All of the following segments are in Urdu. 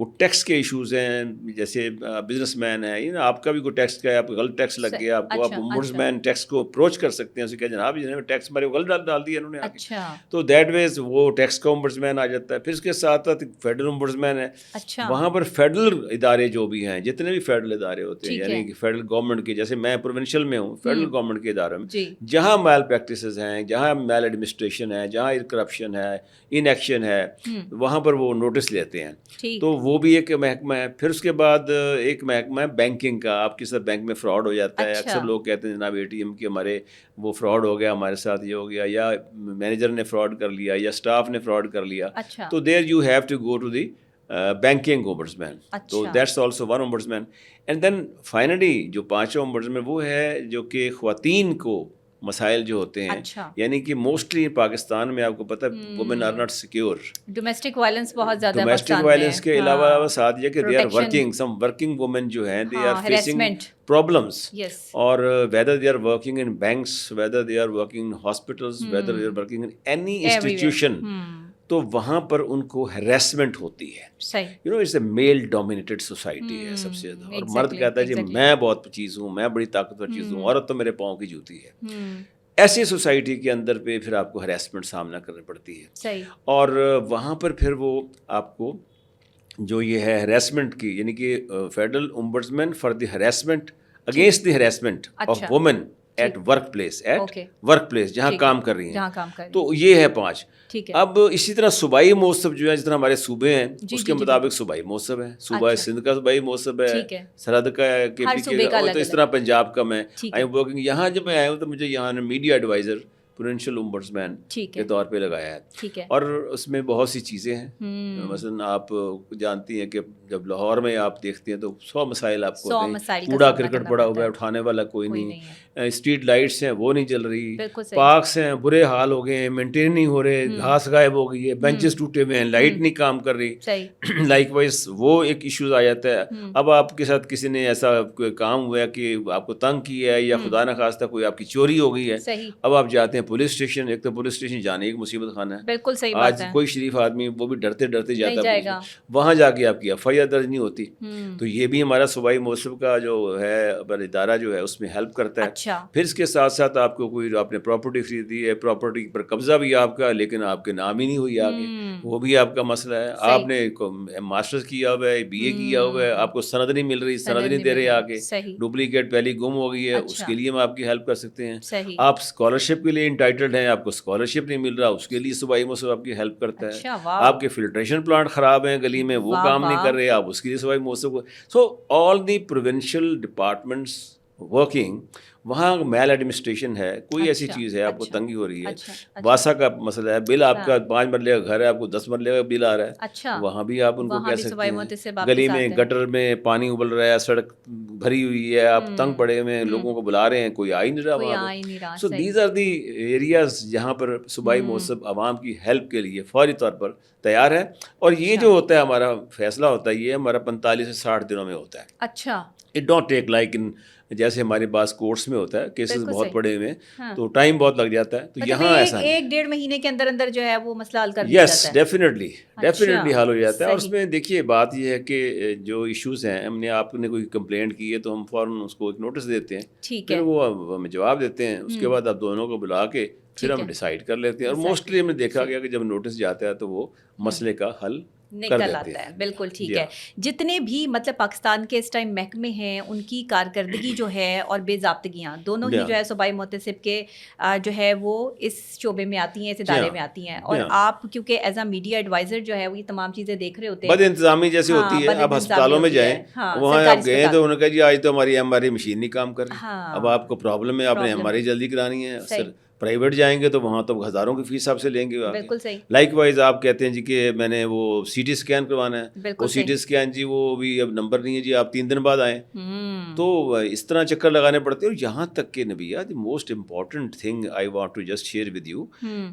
وہ ٹیکس کے ایشوز ہیں, جیسے بزنس مین ہے, آپ کا بھی کوئی ٹیکس کا ہے, آپ کو غلط ٹیکس لگ گیا, آپ کو آپ امبڈس مین ٹیکس کو اپروچ کر سکتے ہیں, اسے کہ جناب ٹیکس ہمارے غلط ڈال دیا انہوں نے, تو دیٹ ویز وہ ٹیکس کا امبڈس مین آ جاتا ہے. پھر اس کے ساتھ ساتھ فیڈرل امبڈس مین ہے, وہاں پر فیڈرل ادارے جو بھی ہیں, جتنے بھی فیڈرل ادارے ہوتے ہیں, یعنی کہ فیڈرل گورنمنٹ کے, جیسے میں پروونشل میں ہوں, فیڈرل گورنمنٹ کے اداروں میں جہاں میل پریکٹسز ہیں, جہاں میل ایڈمنسٹریشن ہے, جہاں کرپشن ہے, ان ایکشن ہے, وہاں پر وہ نوٹس لیتے ہیں. تو وہ بھی ایک محکمہ ہے. پھر اس کے بعد ایک محکمہ ہے بینکنگ کا. آپ کے ساتھ بینک میں فراڈ ہو جاتا ہے, اکثر لوگ کہتے ہیں جناب ATM کے ہمارے وہ فراڈ ہو گیا, ہمارے ساتھ یہ ہو گیا, یا مینیجر نے فراڈ کر لیا, یا اسٹاف نے فراڈ کر لیا, تو there you have to go to the banking ombudsman. تو that's also one ombudsman. And then finally جو پانچواں ombudsman وہ ہے جو کہ خواتین کو مسائل جو ہوتے ہیں, یعنی کہ موسٹلی پاکستان میں آپ کو پتہ ہے women are not secure, domestic violence بہت زیادہ, ڈومیسٹک وائلنس کے علاوہ ساتھ یہ کہ they are working, some working women جو ہیں دے آر فیسنگ پرابلمس, اور whether they are working in banks, whether they are working in hospitals, whether they are working in any institution, تو وہاں پر ان کو ہیراسمنٹ ہوتی ہے. You know it's a male dominated society ہے سب سے زیادہ, اور مرد کہتا ہے جی میں بہت چیز ہوں, میں بڑی طاقتور چیز ہوں, عورت تو میرے پاؤں کی جوتی ہے. ایسی سوسائٹی کے اندر پہ پھر آپ کو ہیراسمنٹ سامنا کرنی پڑتی ہے, اور وہاں پر پھر وہ آپ کو جو یہ ہے ہیراسمنٹ کی, یعنی کہ federal ombudsman for the harassment against the harassment of women at workplace, جہاں کام کر رہی ہیں, تو یہ ہے 5. اب اسی طرح صوبائی موصف جو ہے, جس طرح ہمارے صوبے ہیں اس کے مطابق صوبائی موصف ہے, صوبہ سندھ کا صوبائی موصف ہے, سرحد کا KP کے, تو اس طرح پنجاب کا میں آئی ایم ورکنگ. یہاں جب میں آیا ہوں تو مجھے یہاں نے میڈیا ایڈوائزر پروونشل ombudsman کے طور پہ لگایا ہے, اور اس میں بہت سی چیزیں ہیں. مثلاً آپ جانتی ہیں کہ جب لاہور میں آپ دیکھتے ہیں تو 100 مسائل آپ کو ہوتے ہیں, کوڑا کرکٹ پڑا ہوا ہے, اٹھانے والا کوئی نہیں, اسٹریٹ لائٹس ہیں وہ نہیں چل رہی, پارکس ہیں برے حال ہو گئے ہیں, مینٹین نہیں ہو رہے, گھاس غائب ہو گئی ہے, بینچز ٹوٹے ہوئے ہیں, لائٹ نہیں کام کر رہی. لائک وائز وہ ایک ایشوز آ جاتا ہے. اب آپ کے ساتھ کسی نے ایسا کوئی کام ہوا ہے کہ آپ کو تنگ کیا ہے, یا خدا نخواستہ کوئی آپ کی چوری ہو گئی ہے, اب آپ جاتے ہیں پولیس اسٹیشن. ایک تو پولیس اسٹیشن جانے ایک مصیبت خانہ ہے, بالکل صحیح بات ہے. آج کوئی شریف آدمی وہ بھی ڈرتے ڈرتے جاتا ہے, وہاں جا کے آپ کی FIR درج نہیں ہوتی. تو یہ بھی ہمارا صوبائی موصف کا جو ہے ادارہ جو ہے اس میں ہیلپ کرتا ہے. پھر اس کے ساتھ ساتھ آپ کو کوئی آپ نے پراپرٹی خریدی ہے, پراپرٹی پر قبضہ بھی آپ کا, لیکن آپ کے نام ہی نہیں ہوئی آگے, وہ بھی آپ کا مسئلہ ہے. آپ نے ماسٹرز کیا ہوا ہے, BA کیا ہوا ہے, آپ کو سند نہیں مل رہی, سند نہیں دے رہے آگے, ڈپلیکیٹ پہلی گم ہو گئی ہے, اس کے لیے ہم آپ کی ہیلپ کر سکتے ہیں. آپ اسکالرشپ کے لیے انٹائٹلڈ ہیں, آپ کو اسکالرشپ نہیں مل رہا, اس کے لیے صوبائی موصف آپ کی ہیلپ کرتا ہے. آپ کے فلٹریشن پلانٹ خراب ہیں گلی میں, وہ کام نہیں کر رہے, آپ اس کے لیے صوبائی موصف کو. سو آل دی پروونشل ڈپارٹمنٹس ورکنگ, وہاں میل ایڈمنسٹریشن ہے, کوئی ایسی چیز ہے آپ کو تنگی ہو رہی ہے, واسا کا مسئلہ ہے, بل آپ کا 5 مرلے کا گھر ہے, آپ کو 10 مرلے کا بل آ رہا ہے, وہاں بھی آپ ان کو کہہ سکتے ہیں. گلی میں گٹر میں پانی ابل رہا ہے, سڑک بھری ہوئی ہے, آپ تنگ پڑے ہوئے, لوگوں کو بلا رہے ہیں, کوئی آ ہی نہیں رہا وہاں. So these are the areas جہاں پر صوبائی موصف عوام کی ہیلپ کے لیے فوری طور پر تیار ہے. اور یہ جو ہوتا ہے ہمارا فیصلہ ہوتا ہے, یہ ہمارا 45 سے 60 دنوں میں ہوتا ہے. اچھا, اٹ ڈونٹ ٹیک لائک ان جیسے ہمارے پاس کورٹس میں ہوتا ہے, کیسز بہت پڑے ہوئے ہیں تو ٹائم بہت لگ جاتا ہے. تو یہاں ایسا 1-1.5 مہینے کے اندر اندر جو ہے وہ مسئلہ حل کر دیا جاتا ہے. ڈیفینیٹلی حل ہو جاتا ہے. اور اس میں دیکھیے بات یہ ہے کہ جو ایشوز ہیں, ہم نے آپ نے کوئی کمپلینٹ کی ہے تو ہم فوراً اس کو ایک نوٹس دیتے ہیں, پھر وہ ہمیں جواب دیتے ہیں, اس کے بعد آپ دونوں کو بلا کے پھر ہم ڈیسائیڈ کر لیتے ہیں. اور موسٹلی ہم نے دیکھا گیا کہ جب نوٹس جاتا ہے تو وہ مسئلے کا حل نکل آتا ہے. بالکل ٹھیک ہے. جتنے بھی مطلب پاکستان کے اس ٹائم محکمے ہیں, ان کی کارکردگی جو ہے اور بے ضابطگیاں دونوں ہی جو ہے صوبائی محتسب کے جو ہے وہ اس شعبے میں آتی ہیں, اس ادارے میں آتی ہیں. اور آپ کیونکہ ایز اے میڈیا ایڈوائزر جو ہے وہ یہ تمام چیزیں دیکھ رہے ہوتے ہیں. بد انتظامی جیسی ہوتی ہے. آپ ہسپتالوں میں جائیں, وہاں آپ گئے تو انہوں نے کہا جی آج تو ہماری MRI مشین نہیں کام کر رہی, اب آپ کو پرابلم ہے, آپ نے MRI جلدی کرانی ہے. سر پرائیویٹ جائیں گے تو وہاں تو ہزاروں کی فیس آپ سے لیں گے. بالکل صحیح. لائک وائز آپ کہتے ہیں جی کہ میں نے وہ CT اسکین کروانا ہے, وہ CT اسکین جی وہ بھی اب نمبر نہیں ہے جی, آپ 3 دن بعد آئیں. تو اس طرح چکر لگانے پڑتے ہیں. اور یہاں تک کہ Nabiha the most important thing I want to just share with you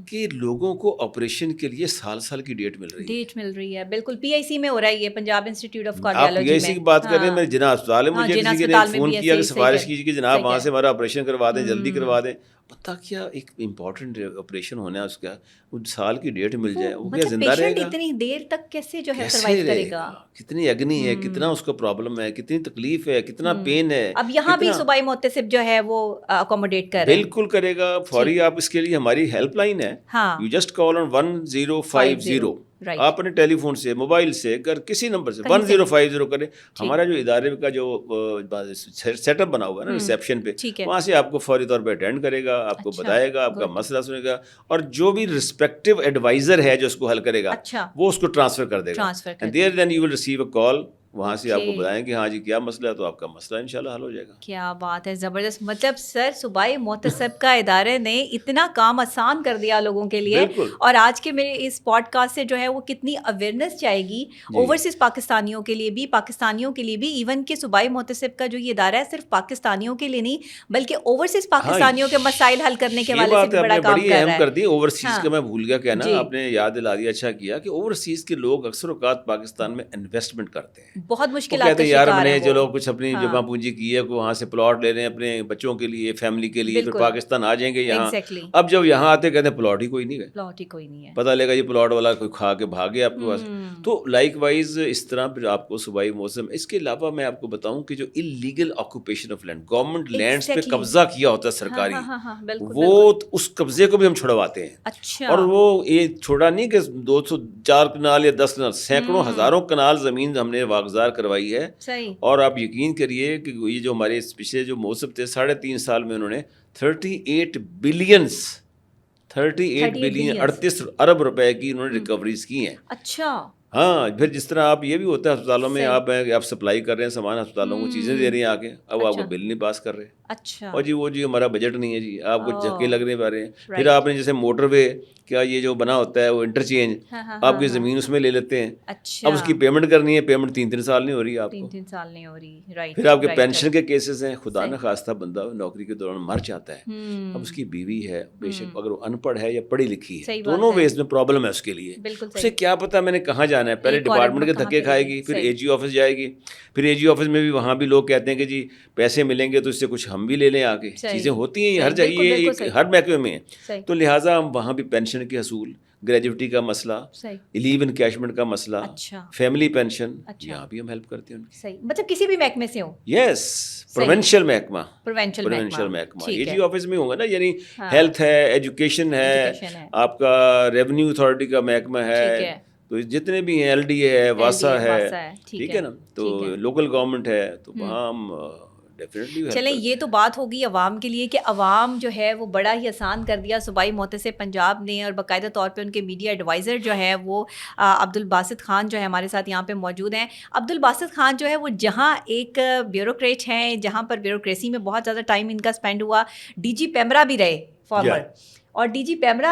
کہ لوگوں کو آپریشن کے لیے سال کی ڈیٹ مل رہی ہے. بالکل پی آئی سی میں ہو رہا ہے یہ پنجاب انسٹیٹیوٹ آف آپ کارڈیالوجی پی آئی سی کی بات کر رہے ہیں. میرے جناح اسپتال ہے, مجھے کسی نے فون کیا کہ سفارش کیجیے کہ جناب وہاں سے ہمارا آپریشن کروا دیں, جلدی کروا دیں. پتا کیا ایک امپورٹنٹ آپریشن ہونا ہے اس کا, وہ سال کی ڈیٹ مل جائے, وہ کیا زندہ رہے گا؟ اتنی دیر تک کیسے جو ہے سروائیو کرے گا؟ کتنی اگنی ہے, کتنا اس کو پرابلم ہے, کتنی تکلیف ہے, کتنا پین ہے. اب یہاں بھی صوبائی محتسب جو ہے وہ اکوموڈیٹ کر رہے ہیں. بالکل کرے گا فوری. آپ اس کے لیے ہماری ہیلپ لائن ہے, یو جسٹ کال آن 1050. آپ اپنے ٹیلی فون سے, موبائل سے, اگر کسی نمبر سے 1050 کریں. ہمارا جو ادارے کا جو سیٹ اپ بنا ہوا ہے نا ریسیپشن پہ, وہاں سے آپ کو فوری طور پہ اٹینڈ کرے گا, آپ کو بتائے گا, آپ کا مسئلہ سنے گا, اور جو بھی ریسپیکٹو ایڈوائزر ہے جو اس کو حل کرے گا وہ اس کو ٹرانسفر کر دے گا. And there then you will receive a call, وہاں سے آپ کو بتائیں کہ ہاں جی کیا مسئلہ ہے, تو آپ کا مسئلہ انشاءاللہ حل ہو جائے گا. کیا بات ہے, زبردست. مطلب سر صوبائی محتسب کا ادارے نے اتنا کام آسان کر دیا لوگوں کے لیے. اور آج کے میرے اس پوڈ کاسٹ سے جو ہے وہ کتنی اویئرنیس جائے گی اوورسیز پاکستانیوں کے لیے بھی, پاکستانیوں کے لیے بھی. ایون کہ صوبائی محتسب کا جو یہ ادارہ ہے صرف پاکستانیوں کے لیے نہیں بلکہ اوورسیز پاکستانیوں کے مسائل حل کرنے کے حوالے سے بڑا کام کر رہا ہے. کر دی اوورسیز کا, میں بھول گیا کہنا, آپ نے یاد دلا دیا, اچھا کیا کہ اوورسیز کے لوگ اکثر اوقات پاکستان میں انویسٹمنٹ کرتے ہیں. بہت مشکلات یار ہم نے چلو کچھ اپنی جمع پونجی کی ہے, وہاں سے پلاٹ لے رہے ہیں اپنے بچوں کے لیے, فیملی کے لیے, پھر پاکستان آ جائیں گے یہاں. اب جب یہاں آتے کہتے ہیں پلاٹ ہی کوئی نہیں ہے, پتہ لے گا یہ پلاٹ والا کوئی کھا کے بھاگے آپ کے پاس. تو لائک وائز اس طرح پھر آپ کو صوبائی موسم. اس کے علاوہ میں آپ کو بتاؤں کہ جو illegal occupation of land, government lands پہ قبضہ کیا ہوتا ہے سرکاری, وہ اس قبضے کو بھی ہم چھڑواتے ہیں. اور وہ یہ چھوڑا نہیں کہ 204 کنال یا 10 کنال, سینکڑوں ہزاروں کنال زمین ہم نے واگزار کروائی ہے. اور آپ یقین کریے کہ یہ جو ہمارے پچھلے جو موسم تھے 3.5 سال میں انہوں نے 38 بلین 38 ارب روپے کی انہوں نے ریکوریز کی ہیں. اچھا ہاں. پھر جس طرح آپ یہ بھی ہوتا ہے اسپتالوں میں, آپ سپلائی کر رہے ہیں سامان, اسپتالوں کو چیزیں دے رہے ہیں آ کے, اب آپ کو بل نہیں پاس کر رہے. اچھا. اور جی وہ جی ہمارا بجٹ نہیں ہے جی, آپ کو جھکے لگنے پا رہے ہیں. پھر آپ نے جیسے موٹر وے کیا یہ جو بنا ہوتا ہے وہ انٹرچینج, آپ کی زمین اس میں لے لیتے ہیں. اب اس کی پیمنٹ کرنی ہے, پیمنٹ 3 سال نہیں ہو رہی آپ کو, 3 سال نہیں ہو رہی. پھر آپ کے پینشن کے کیسز ہیں, خدا نہ خواستہ بندہ نوکری کے دوران مر جاتا ہے, اب اس کی بیوی ہے, بے شک اگر وہ ان پڑھ ہے یا پڑھی لکھی ہے, دونوں ویز میں پرابلم ہے اس کے لیے. اسے کیا پتا میں نے کہاں جانا ہے, پہلے ڈپارٹمنٹ کے دھکے کھائے گی, پھر اے جی آفس جائے گی, پھر اے جی آفس میں بھی وہاں بھی لوگ کہتے ہیں کہ جی پیسے ملیں گے تو اس سے کچھ ہم بھی لے لیں, آگے چیزیں ہوتی ہیں ہر جگہ, ہر محکمے میں ہے. تو لہٰذا ہم وہاں بھی پینشن کے حصول, گریجوٹی کا مسئلہ, لیو انکیشمنٹ کا مسئلہ, فیملی پینشن, یہاں بھی ہم ہیلپ کرتے ہیں ان کی. صحیح, مطلب کسی بھی محکمے سے ہو. یس, پروونشل محکمہ, اے جی آفس میں ہوگا نا, یعنی ہیلتھ ہے, ایجوکیشن ہے, آپ کا ریونیو اتھارٹی کا محکمہ ہے, تو جتنے بھی ہیں, ایل ڈی اے ہے, واسا ہے, ٹھیک ہے نا, تو لوکل گورنمنٹ ہے, تو وہاں ہم چلیں. یہ تو بات ہوگی عوام کے لیے کہ عوام جو ہے وہ بڑا ہی آسان کر دیا صوبائی محتسب پنجاب نے, اور باقاعدہ طور پہ ان کے میڈیا ایڈوائزر جو ہے وہ عبدالباسط خان جو ہے ہمارے ساتھ یہاں پہ موجود ہیں. عبدالباسط خان جو ہے وہ جہاں ایک بیوروکریٹ ہیں, جہاں پر بیوروکریسی میں بہت زیادہ ٹائم ان کا اسپینڈ ہوا, ڈی جی پیمرا بھی رہے فارمر, اور ڈی جی پیمرا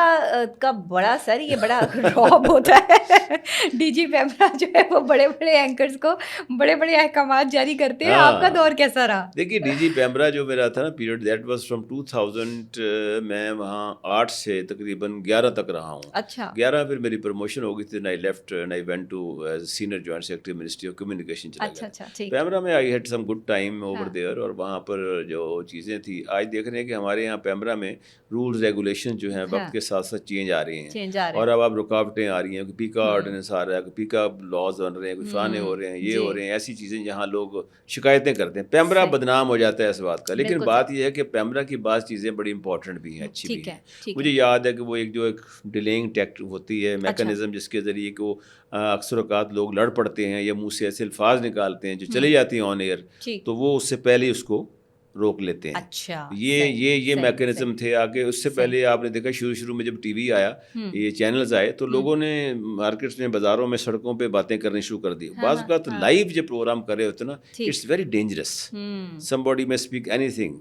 کا بڑا سر یہ بڑا رعب ہوتا ہے. ڈی جی پیمرا جو ہے وہ بڑے بڑے اینکرز کو بڑے بڑے احکامات جاری کرتے ہیں. آپ کا دور کیسا رہا؟ دیکھیے ڈی جی پیمرا جو میرا تھا نا پیریڈ, دیٹ واز فرام 2000, میں وہاں 8 سے تقریباً 11 تک رہا ہوں. اچھا. 11 پھر میری پروموشن ہو گئی تھی, I left and I went to senior joint secretary ministry of communication چلا گیا. پیمرا میں I had some good time over there, اور وہاں پر جو چیزیں تھیں آج دیکھ رہے ہیں کہ ہمارے یہاں پیمرا میں رولز ریگولیشن جو ہیں وقت کے ساتھ ساتھ چینج آ رہی ہیں, اور اب رکاوٹیں آ رہی ہیں, پیکا آرڈیننس آ رہا ہے, پیکا لاز بن رہے ہیں, کچھ فلانے ہو رہے ہیں, یہ ہو رہے ہیں, ایسی چیزیں جہاں لوگ شکایتیں کرتے ہیں. پیمرا بدنام ہو جاتا ہے اس بات کا, لیکن بات یہ ہے کہ پیمرا کی بعض چیزیں بڑی امپورٹنٹ بھی ہیں, اچھی بھی ہیں. مجھے یاد ہے کہ وہ ایک ڈیلیئنگ ٹیکٹ ہوتی ہے, میکانزم, جس کے ذریعے کہ وہ اکثر اوقات لوگ لڑ پڑتے ہیں یا منہ سے ایسے الفاظ نکالتے ہیں جو چلی جاتی ہیں آن ایئر, تو وہ اس سے پہلے اس کو روک لیتے ہیں. اچھا. یہ میکینزم تھے آگے. اس سے پہلے آپ نے دیکھا شروع میں جب ٹی وی آیا, یہ چینلز آئے, تو لوگوں نے مارکیٹس میں, بازاروں میں, سڑکوں پہ باتیں کرنی شروع کر دی. بعض اوقات لائیو جو پروگرام کر رہے ہوتے نا, it's very dangerous. Somebody میں اسپیک اینی تھنگ,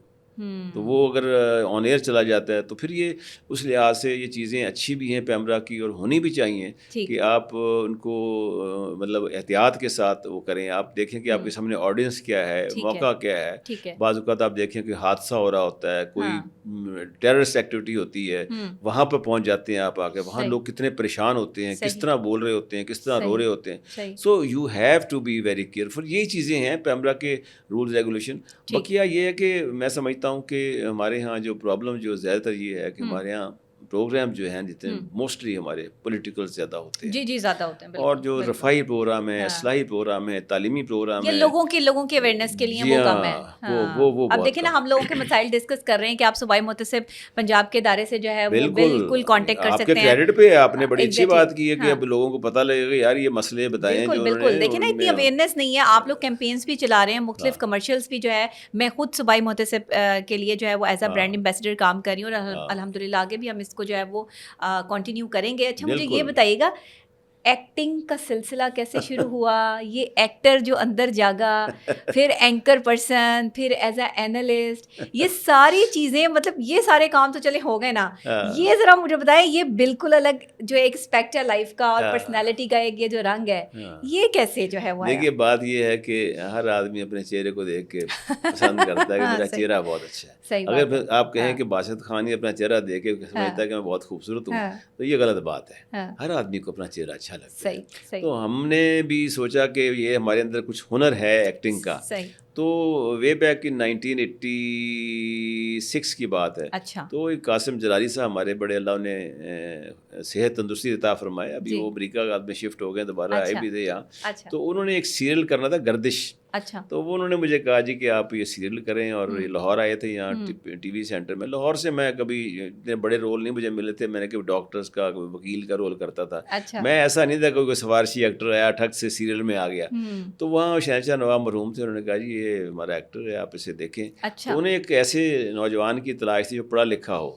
تو وہ اگر آن ایئر چلا جاتا ہے تو پھر یہ اس لحاظ سے یہ چیزیں اچھی بھی ہیں پیمرا کی اور ہونی بھی چاہیے کہ آپ ان کو مطلب احتیاط کے ساتھ وہ کریں. آپ دیکھیں کہ آپ کے سامنے آڈینس کیا ہے, موقع کیا ہے. بعض اوقات آپ دیکھیں کہ حادثہ ہو رہا ہوتا ہے, کوئی ٹیررسٹ ایکٹیویٹی ہوتی ہے, وہاں پہ پہنچ جاتے ہیں آپ آ کے, وہاں لوگ کتنے پریشان ہوتے ہیں, کس طرح بول رہے ہوتے ہیں, کس طرح رو رہے ہوتے ہیں. So you have to be very careful. یہی چیزیں ہیں پیمرا کے رولز ریگولیشن. بقیہ یہ ہے کہ میں سمجھتا ہوں کہ ہمارے ہاں جو پرابلم جو زیادہ تر یہ ہے کہ ہمارے ہاں پروگرام جو ہیں جتنے موسٹلی ہمارے پولیٹیکل زیادہ ہوتے ہیں, جی زیادہ ہوتے ہیں, اور جو رفاہی پروگرام ہے, اصلاحی پروگرام ہے, تعلیمی پروگرام ہے, لوگوں کی اویئرنیس کے لیے وہ کم ہے. وہ اب دیکھیں نا, ہم لوگوں کے مسائل ڈسکس کر رہے ہیں کہ آپ صوبائی محتسب پنجاب کے ادارے سے جو ہے وہ بالکل کانٹیکٹ کر سکتے ہیں. آپ کے کریڈٹ پہ آپ نے بڑی اچھی بات کی ہے کہ اب لوگوں کو پتہ لگے گا یار یہ مسئلے بتائیں. بالکل دیکھیں نا, اتنی اویئرنیس نہیں ہے. آپ لوگ کیمپینس بھی چلا رہے ہیں, مختلف کمرشلس بھی جو ہے, میں خود صوبائی محتسب کے لیے جو ہے وہ ایز اے برانڈ ایمبیسڈر کام کر رہی ہوں, اور الحمد للہ آگے بھی ہم اس کو جو ہے وہ کنٹینیو کریں گے. اچھا مجھے یہ بتائیے گا, ایکٹنگ کا سلسلہ کیسے شروع ہوا؟ یہ ایکٹر جو اندر جاگا, پھر اینکر پرسن, پھر ایز اے اینالسٹ, یہ ساری چیزیں, مطلب یہ سارے کام تو چلے ہو گئے نا, یہ ذرا مجھے بتائیں, یہ بالکل الگ جو ایک اسپیکٹ ہے لائف کا اور پرسنالٹی کا ایک یہ جو رنگ ہے, یہ کیسے جو ہے وہ؟ دیکھیے بات یہ ہے کہ ہر آدمی اپنے چہرے کو دیکھ کے پسند کرتا ہے کہ میرا چہرہ بہت اچھا ہے. اگر آپ کہیں کہ باسط خان اپنا چہرہ دیکھ کے سمجھتا ہے کہ میں بہت خوبصورت ہوں, تو یہ غلط بات ہے. ہر آدمی کو اپنا چہرہ اچھا لگتا ہے. تو ہم نے بھی سوچا کہ یہ ہمارے اندر کچھ ہنر ہے ایکٹنگ کا. تو وے بیک ان 1986 کی بات ہے. تو ایک قاسم جلالی صاحب ہمارے بڑے, اللہ نے صحت تندرستی عطا فرمائے, ابھی وہ امریکہ میں شفٹ ہو گئے, دوبارہ آئے بھی تھے یہاں. تو انہوں نے ایک سیریل کرنا تھا, گردش. تو وہ انہوں نے مجھے کہا جی کہ آپ یہ سیریل کریں, اور یہ لاہور آئے تھے یہاں ٹی وی سینٹر میں. لاہور سے میں کبھی اتنے بڑے رول نہیں مجھے ملے تھے, میں نے کبھی ڈاکٹرز کا, وکیل کا رول کرتا تھا. میں ایسا نہیں تھا کوئی سفارشی ایکٹر آیا ٹھگ سے سیریل میں آ گیا. تو وہاں شہنشاہ نواب مرحوم تھے, انہوں نے کہا جی یہ ہمارا ایکٹر ہے, آپ اسے دیکھیں. تو انہیں ایک ایسے نوجوان کی تلاش تھی جو پڑھا لکھا ہو,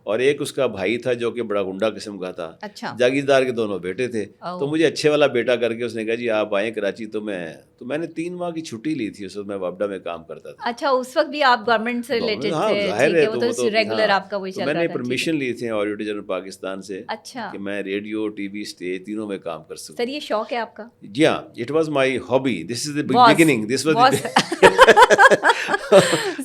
اور ایک اس کا بھائی تھا جو کہ بڑا گنڈا قسم کا تھا. جاگیردار کے دونوں بیٹے تھے. تو مجھے اچھے والا بیٹا کر کے اس نے کہا جی آپ آئیں کراچی. تو میں نے 3 ماہ کی چھٹی لی تھی, اس وقت میں وابڈا میں کام کرتا تھا. اچھا, اس وقت بھی آپ گورنمنٹ سے ریلیٹڈ تھے؟ ہاں ظاہر ہے, تو ریگولر آپ کا وہی چل رہا تھا. میں نے پرمیشن لی تھی آڈیو جنرل پاکستان سے کہ میں ریڈیو, ٹی وی, اسٹیج تینوں میں کام کر سکوں. سر یہ شوق ہے آپ کا؟ جی ہاں, it was my hobby, this is the beginning, this was.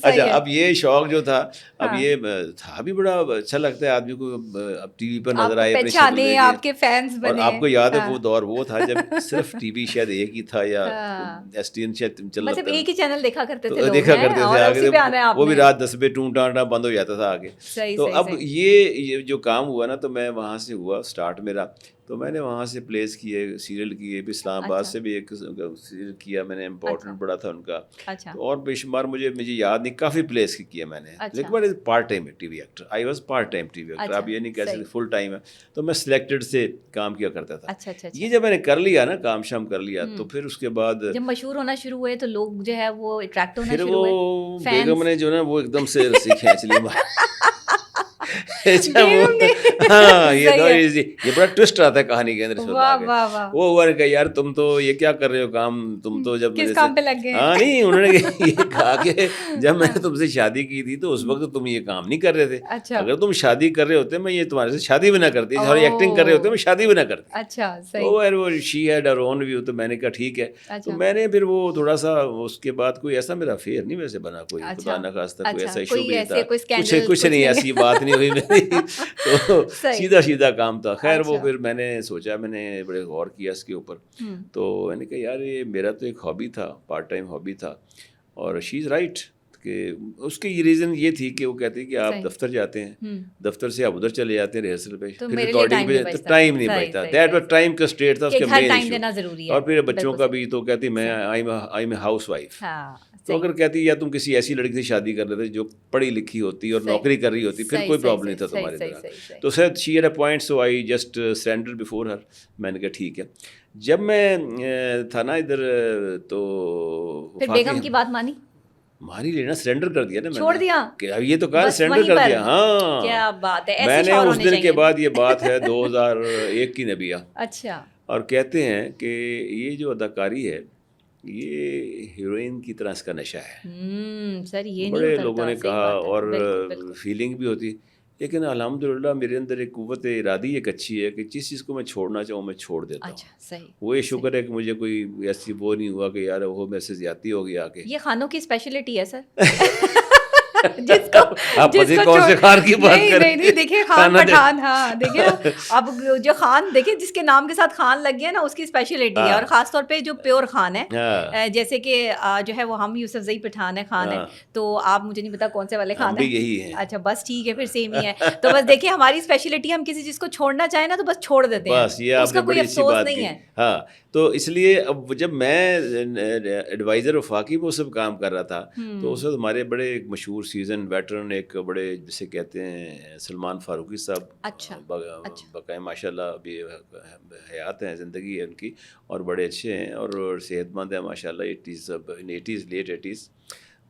اچھا, اب یہ شوق جو تھا, اب یہ تھا بھی بڑا اچھا لگتا ہے آدمی کو, اب ٹی وی پر نظر آئے اپنی شکل لے کے, آپ کے فینس بنے. اور آپ کو یاد ہے وہ دور وہ تھا جب صرف ٹی وی شاید ایک ہی تھا, یا ایس ٹی این شاید چل رہا تھا, مطلب ایک ہی چینل دیکھا کرتے تھے, دیکھا کرتے تھے آگے, وہ بھی رات 10 بجے ٹوں ٹاں بند ہو جاتا تھا آگے. تو اب یہ جو کام ہوا نا, تو میں وہاں سے ہوا اسٹارٹ میرا. تو میں نے وہاں سے پلیز کیے, سیریل کیے بھی, اسلام آباد سے بھی ایک سیریل کیا میں نے, امپورٹنٹ بڑا تھا ان کا. اور بے شمار مجھے یاد نہیں, کافی پلیز کیا میں نے, لیکن part time T V actor, I was part time T V actor. اب یہ نہیں کہہ سکتے فل ٹائم ہے. تو میں سلیکٹڈ سے کام کیا کرتا تھا. یہ جب میں نے کر لیا نا, کام شام کر لیا, تو پھر اس کے بعد جب مشہور ہونا شروع ہوئے تو لوگ جو ہے وہ اٹریکٹ ہونا پھر شروع ہوئے. وہ بیگم نے جو نا وہ ایک دم سے رسی کھینچ لی. ہاں, یہ بڑا ٹوسٹ آتا ہے کہانی کے اندر. وہ ہوا کہ یار تم تو یہ کیا کر رہے ہو کام, تم تو جب کس کام پہ لگ گئے. ہاں نہیں, انہوں نے یہ کہا کہ جب میں نے تم سے شادی کی تھی تو اس وقت تم یہ کام نہیں کر رہے تھے. اگر تم شادی کر رہے ہوتے میں یہ تمہارے سے شادی بھی نہ کرتی, ساری ایکٹنگ کر رہے ہوتے میں شادی بھی نہ کرتی. اچھا وہ she had her own view. تو میں نے کہا ٹھیک ہے. تو میں نے پھر وہ تھوڑا سا, اس کے بعد کوئی ایسا میرا افیئر نہیں ویسے بنا, کوئی خدا نخواستہ کوئی ایسا ایشو بھی تھا, کچھ نہیں, ایسی بات نہیں ہوئی میری. تو سیدھا کام تھا. خیر وہ پھر میں نے سوچا, میں نے بڑے غور کیا اس کے اوپر. تو میں نے کہا یار یہ میرا تو ایک ہابی تھا, پارٹ ٹائم ہابی تھا. اور شی از رائٹ کہ اس کی یہ ریزن یہ تھی کہ وہ کہتی کہ آپ دفتر جاتے ہیں, دفتر سے آپ ادھر چلے جاتے ہیں ریہرسل پہ, پھر ریکارڈنگ پہ, تو ٹائم نہیں بچتا. دیٹ واز ٹائم کنسٹرینٹ تھا اس کا مین ایشو. اور پھر بچوں کا بھی. تو کہتی میں I am a house wife. تو اگر کہتی یا تم کسی ایسی لڑکی سے شادی کر لیتے جو پڑھی لکھی ہوتی اور نوکری کر رہی ہوتی, پھر کوئی پرابلم نہیں تھا تمہاری طرح. تو sir she had a point, so I just surrender before her. میں نے کہا ٹھیک ہے. جب میں تھا نا ادھر, تو بیگم کی بات مانی لینا, سرینڈر کر دیا نا, چھوڑ دیا. یہ تو کہا سرینڈر کر دیا. ہاں کیا بات ہے. میں نے اس دن کے بعد, یہ بات ہے 2001 کی نبیہ. اچھا. اور کہتے ہیں کہ یہ جو اداکاری ہے یہ ہیروئن کی طرح اس کا نشہ ہے. سر یہ بڑے لوگوں نے کہا اور فیلنگ بھی ہوتی, لیکن الحمدللہ میرے اندر ایک قوت ارادی ایک اچھی ہے کہ جس چیز کو میں چھوڑنا چاہوں میں چھوڑ دیتا ہوں. وہ یہ شکر ہے کہ مجھے کوئی ایسی وہ نہیں ہوا کہ یار وہ میرے سے زیادتی ہو گئی. آ کے یہ خانوں کی اسپیشلٹی ہے سر. آپ کون سے خان کی بات کر رہے ہیں؟ نہیں دیکھیں خان پٹھان, ہاں دیکھیں اب جو خان دیکھیں جس کے نام کے ساتھ خان لگ گیا نا اس کی اسپیشلٹی ہے, اور خاص طور پہ جو پیور خان ہے, جیسے کہ جو ہے وہ ہم یوسف زئی پٹھان ہے خان ہے, تو آپ مجھے نہیں پتا کون سے والے خان ہیں. یہی ہے. اچھا بس ٹھیک ہے پھر سیم ہی ہے. تو بس دیکھیں ہماری اسپیشلٹی ہم کسی چیز کو چھوڑنا چاہیں نا تو بس چھوڑ دیتے ہیں, بس یہ آپ نے بڑی اچھی بات کی. ہاں تو اس لیے اب جب میں ایڈوائزر وفاقی میں اس وقت کام کر رہا تھا تو اس وقت ہمارے بڑے مشہور سیزن ویٹرن ایک بڑے جسے کہتے ہیں سلمان فاروقی صاحب, بقائے ماشاء اللہ ابھی حیات ہیں, زندگی ہے ان کی, اور بڑے اچھے ہیں اور صحت مند ہیں ماشاء اللہ, 80s لیٹ 80s.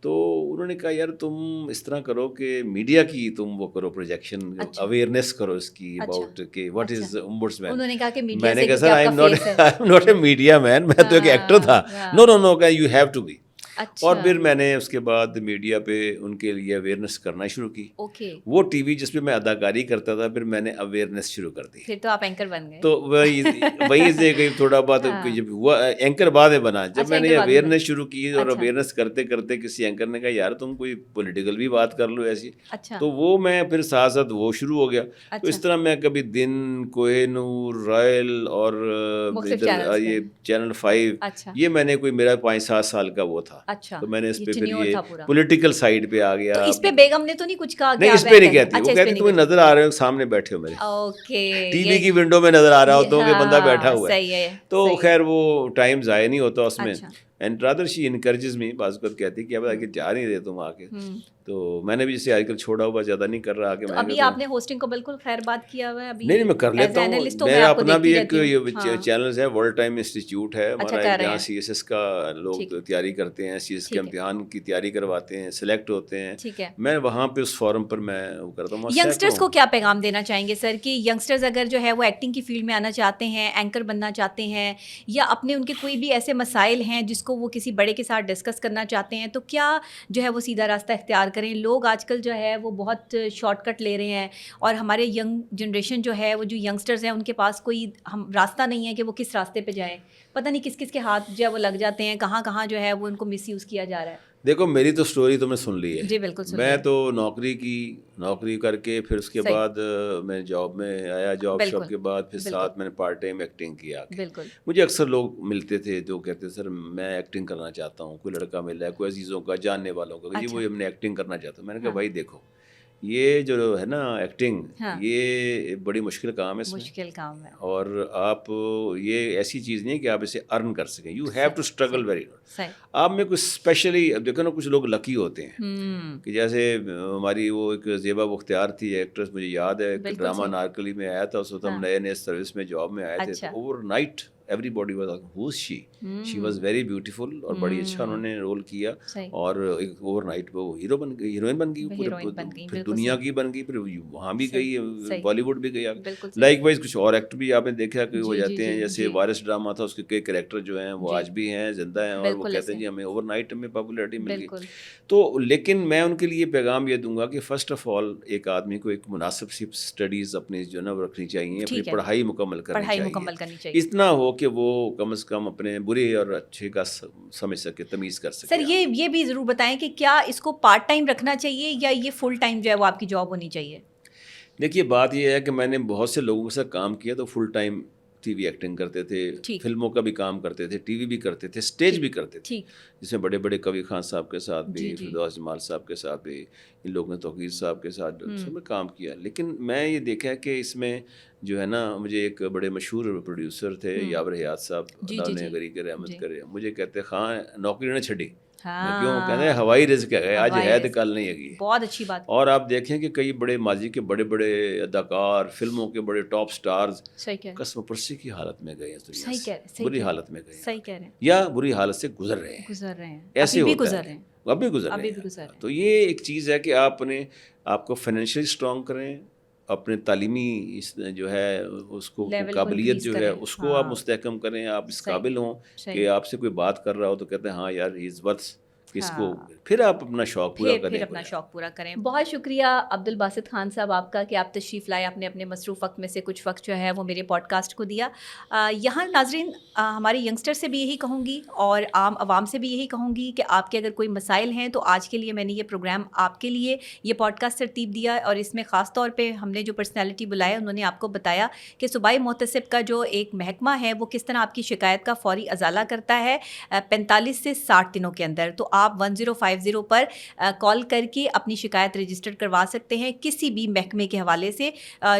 تو انہوں نے کہا یار تم اس طرح کرو کہ میڈیا کی تم وہ کرو پروجیکشن, اویئرنیس کرو اس کی اباؤٹ کہ واٹ از امبڈسمین. انہوں نے کہا کہ میں نے کہا sir I am not a media man, میں تو ایک ایکٹر تھا. نو کہ یو ہیو ٹو بی. اور پھر میں نے اس کے بعد میڈیا پہ ان کے لیے اویئرنیس کرنا شروع کی. وہ ٹی وی جس پہ میں اداکاری کرتا تھا پھر میں نے اویئرنیس شروع کر دی. پھر تو آپ اینکر بن گئے. تو وہی سے کہیں تھوڑا بہت اینکر بعد میں بنا. جب میں نے اویئرنیس شروع کی اور اویئرنیس کرتے کرتے کسی اینکر نے کہا یار تم کوئی پولیٹیکل بھی بات کر لو ایسی, تو وہ میں پھر ساتھ ساتھ وہ شروع ہو گیا. تو اس طرح میں کبھی دن, کوہ نور, رائل اور یہ چینل 5, یہ میں نے کوئی میرا 5-7 سال کا وہ تھا. تو میں نے اس پہ پھر یہ پولیٹیکل سائیڈ پہ آ گیا. تو اس پہ بیگم نے تو نہیں کچھ کہا؟ نہیں اس پہ نہیں کہتی, وہ کہتی تمہیں نظر آ رہے ہو سامنے بیٹھے ہو میرے, ٹی وی کی ونڈو میں نظر آ رہا ہو تو کہ بندہ بیٹھا ہوا ہے. تو خیر وہ ٹائم ضائع نہیں ہوتا اس میں. اینڈ رادر شی انکریجز می, بعض اوقات کہتی کہ اب آگے جا نہیں رہے تم آ کے. تو میں نے بھی جیسے آج کل چھوڑا ہوا زیادہ نہیں کر رہا. کہ ابھی آپ نے ہوسٹنگ کو بالکل خیر بات کیا ہوا ہے. نہیں میں کر لیتا ہوں. میرا اپنا بھی ایک چینل ہے, ورلڈ ٹائم انسٹیٹیوٹ ہے ہمارا, جہاں CSS کا لوگ تیاری کرتے ہیں, CSS کے امتحان کی تیاری کرواتے ہیں, سلیکٹ ہوتے ہیں. میں وہاں پہ اس فورم پر میں وہ کرتا ہوں. ینگسٹرز کو کیا پیغام دینا چاہیں گے سر کہ ینگسٹرز اگر جو ہے وہ ایکٹنگ کی فیلڈ میں آنا چاہتے ہیں, اینکر بننا چاہتے ہیں, یا اپنے ان کے کوئی بھی ایسے مسائل ہیں جس کو وہ کسی بڑے کے ساتھ ڈسکس کرنا چاہتے ہیں, تو کیا جو ہے وہ سیدھا راستہ اختیار کریں؟ لوگ آج کل جو ہے وہ بہت شارٹ کٹ لے رہے ہیں, اور ہمارے ینگ جنریشن جو ہے وہ جو ینگسٹرز ہیں ان کے پاس کوئی راستہ نہیں ہے کہ وہ کس راستے پہ جائیں. پتہ نہیں کس کے ہاتھ جو ہے وہ لگ جاتے ہیں, کہاں جو ہے وہ ان کو مس یوز کیا جا رہا ہے. دیکھو میری تو سٹوری تم نے سن لی ہے. جی بالکل. میں تو نوکری کر کے پھر اس کے بعد میں جاب میں آیا, جاب شاپ کے بعد پھر ساتھ میں نے پارٹ ٹائم ایکٹنگ کیا. مجھے اکثر لوگ ملتے تھے جو کہتے سر میں ایکٹنگ کرنا چاہتا ہوں, کوئی لڑکا ملا ہے, کوئی عزیزوں کا, جاننے والوں کا, جی وہ ہم نے ایکٹنگ کرنا چاہتا ہوں. میں نے کہا بھائی دیکھو یہ جو ہے نا ایکٹنگ, یہ بڑی مشکل کام ہے, مشکل کام ہے, اور آپ یہ ایسی چیز نہیں کہ آپ اسے ارن کر سکیں. You have to struggle very hard. آپ میں کچھ اسپیشلی اب دیکھو نا کچھ لوگ لکی ہوتے ہیں کہ جیسے ہماری وہ ایک زیبا بختیار تھی ایکٹریس, مجھے یاد ہے ڈرامہ نارکلی میں آیا تھا اس وقت, ہم نئے سروس میں جاب میں آئے تھے. Over night everybody was like who's she was very beautiful اور بڑی اچھا انہوں نے رول کیا, اور ایک اوور نائٹ پہ وہ ہیروئن بن گئی, پھر دنیا کی بن گئی, پھر وہاں بھی گئی, بالی ووڈ بھی گئی. لائک وائز کچھ اور ایکٹر بھی آپ نے دیکھا کہ ہو جاتے ہیں, جیسے وارث ڈرامہ تھا اس کے کئی کریکٹر جو ہیں وہ آج بھی ہیں, زندہ ہیں, اور وہ کہتے ہیں جی ہمیں اوور نائٹ میں پاپولیرٹی مل گئی. تو لیکن میں ان کے لیے پیغام یہ دوں گا کہ فرسٹ آف آل ایک آدمی کو ایک مناسب سی اسٹڈیز اپنی جو ہے نا رکھنی چاہیے, اپنی پڑھائی مکمل کرنی چاہیے, اتنا ہو کہ وہ کم از کم اپنے برے اور اچھے کا سمجھ سکے, تمیز کر سکے. سر یہ بھی ضرور بتائیں کہ کیا اس کو پارٹ ٹائم رکھنا چاہیے یا یہ فل ٹائم جو ہے وہ آپ کی جاب ہونی چاہیے؟ دیکھیے بات یہ ہے کہ میں نے بہت سے لوگوں کے ساتھ کام کیا تو full time TV acting کرتے تھے, فلموں کا بھی کام کرتے تھے, ٹی وی بھی کرتے تھے, اسٹیج بھی کرتے تھے, جس میں بڑے بڑے کبیر خان صاحب کے ساتھ بھی, فردوس جمال صاحب کے ساتھ بھی, ان لوگوں نے توقیر صاحب کے ساتھ سب میں کام کیا. لیکن میں یہ دیکھا کہ اس میں جو ہے نا مجھے ایک بڑے مشہور پروڈیوسر تھے یاور حیات صاحب, اللہ نے غری کے رحمت کرے, مجھے کہتے خان نوکری نہ چھڈی. کیوں کہتے ہیں ہوائی رزق ہے, آج ہے تو کل نہیں ہے. بہت اچھی بات. اور آپ دیکھیں کہ کئی بڑے ماضی کے بڑے بڑے اداکار, فلموں کے بڑے ٹاپ سٹارز قسم پرسی کی حالت میں گئے ہیں, بری حالت میں گئے یا بری حالت سے گزر رہے ہیں, ایسے ہوتا ہے, اب بھی گزر رہے ہیں. تو یہ ایک چیز ہے کہ آپ کو فائنینشلی اسٹرانگ کریں, اپنے تعلیمی جو ہے اس کو قابلیت جو ہے اس کو آپ مستحکم کریں. آپ اس قابل ہوں کہ آپ سے کوئی بات کر رہا ہو تو کہتے ہیں ہاں یار ہی از ورتھ کس کو, پھر آپ اپنا شوق پورا کریں. پھر اپنا شوق پورا کریں. بہت شکریہ عبدالباسط خان صاحب آپ کا کہ آپ تشریف لائے, آپ نے اپنے مصروف وقت میں سے کچھ وقت جو ہے وہ میرے پوڈ کاسٹ کو دیا. یہاں ناظرین ہمارے ینگسٹر سے بھی یہی کہوں گی اور عام عوام سے بھی یہی کہوں گی کہ آپ کے اگر کوئی مسائل ہیں تو آج کے لیے میں نے یہ پروگرام آپ کے لیے یہ پوڈ کاسٹ ترتیب دیا, اور اس میں خاص طور پہ ہم نے جو پرسنالٹی بلایا انہوں نے آپ کو بتایا کہ صوبائی محتسب کا جو ایک محکمہ ہے وہ کس طرح آپ کی شکایت کا فوری ازالہ کرتا ہے 45 سے 60 دنوں کے اندر. تو آپ 1050 پر کال کر کے اپنی شکایت رجسٹر کروا سکتے ہیں کسی بھی محکمے کے حوالے سے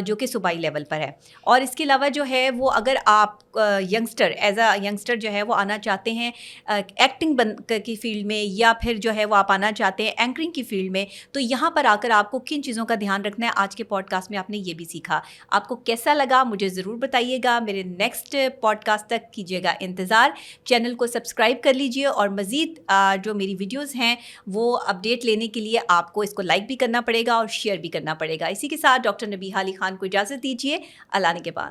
جو کہ صوبائی لیول پر ہے. اور اس کے علاوہ جو ہے وہ اگر آپ ینگسٹر ایز اے ینگسٹر جو ہے وہ آنا چاہتے ہیں ایکٹنگ کی فیلڈ میں, یا پھر جو ہے وہ آپ آنا چاہتے ہیں اینکرنگ کی فیلڈ میں, تو یہاں پر آ کر آپ کو کن چیزوں کا دھیان رکھنا ہے آج کے پوڈ کاسٹ میں آپ نے یہ بھی سیکھا. آپ کو کیسا لگا مجھے ضرور بتائیے گا. میرے نیکسٹ پوڈ کاسٹ تک کیجیے گا انتظار. چینل کو سبسکرائب کر لیجیے, اور مزید جو میری ویڈیوز ہیں وہ اپڈیٹ لینے کے لیے آپ کو اس کو لائک بھی کرنا پڑے گا اور شیئر بھی کرنا پڑے گا. اسی کے ساتھ ڈاکٹر نبیہہ علی خان کو اجازت دیجیے. اللہ نے کے بعد.